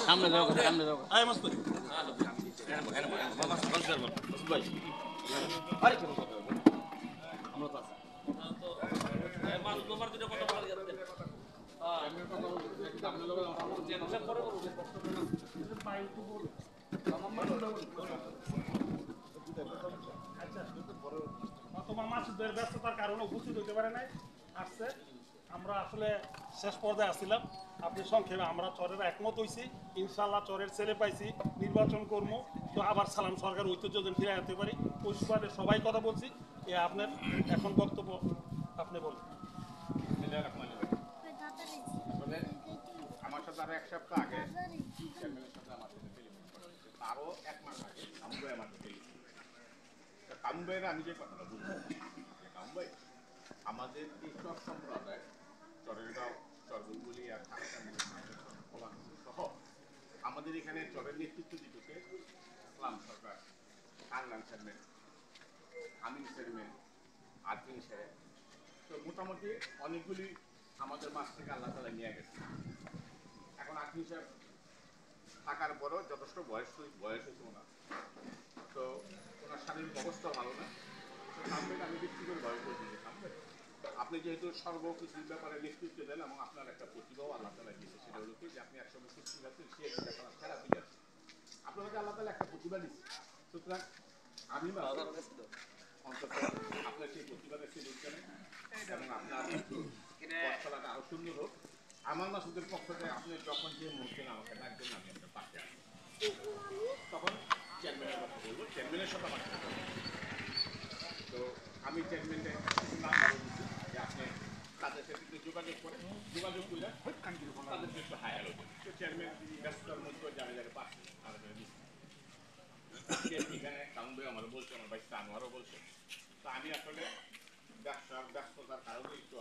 সামনে যাও সামনে যাও তোমার মাসুদের ব্যস্ততার কারণে উপস্থিত হইতে পারে নাই আসছে। আমরা আসলে শেষ পর্যায়ে আসছিলাম। আপনি সংক্ষেপে আমরা চরের একমত হয়েছি, ইনশাল্লাহ চরের ছেলে পাইছি, নির্বাচন করবো, তো আবার সালাম সরকার ঐতিহ্য যেন ফিরে যেতে পারি ওই সুবাদে সবাই কথা বলছি। এ আপনার এখন বক্তব্য আপনি বলুন। আমার সাথে আরো এক সপ্তাহ আগে চেয়ারম্যানের সাথে আমার সাথে টেলিফোন করা হয়েছে, তারও 1 মাস আগে কামুভাই আমাকে টেলিফোন। কামুভাইয়ের আমি যে কথাটা বলছি, কামুভাই আমাদের এই চর সম্প্রদায় চরেরগাঁও, চরবুলবুলি আর সহ আমাদের এখানে চরের নেতৃত্ব দিতেছে ইসলাম সরকার, আনলাম চেয়ারম্যান, আমিন চেয়ারম্যান, আজমিন সাহেব। তো মোটামুটি অনেকগুলি আমাদের মাছ থেকে আল্লাহ তালা নিয়ে গেছে। এখন আজমিন সাহেব থাকার পরও যথেষ্ট বয়স হয়েছে ওনার, তো ওনার শারীরিক অবস্থা ভালো না। তো সামনে আমি ব্যক্তি করে ভয় করে দিয়েছি, সামনে আপনি যেহেতু সর্বকিছুর ব্যাপারে নেতৃত্ব দেন এবং আপনার একটা প্রতিভাও আল্লাহ তালা দিয়েছে, সেটা হলো কি যে আপনি একসময় সুস্থ আছেন, সে একটা ব্যাপার থেরাপি আছে, আপনার মধ্যে আল্লাহ তালা একটা প্রতিভা দিচ্ছে। সুতরাং আমি অন্তত আপনার সেই প্রতিভাটা সে দিচ্ছে এবং আপনার পথচলাটা আরো সুন্দর হোক। আমার মাসুদের পক্ষ থেকে আপনি যখন যে মুহূর্তে আমাকে ডাকবেন আমি আপনার পাশে আসবো। তখন চেয়ারম্যানের কথা বলবো, চেয়ারম্যানের সাথে আমার কথা বলবো। তো আমি চেয়ারম্যানকে নাম্বার দিচ্ছি যে আপনি তাদের সাথে একটু যোগাযোগ করে তাদেরকে একটু হায়ার হবেন। তো চেয়ারম্যান ব্যস্ততার মধ্যে জানে জানে পাচ্ছে আমাদের দিচ্ছে। এখানে কামুন আমার বলছে, আমার ভাই আনোয়ারও বলছে। তো আমি আসলে ব্যস্ততার কারণে একটু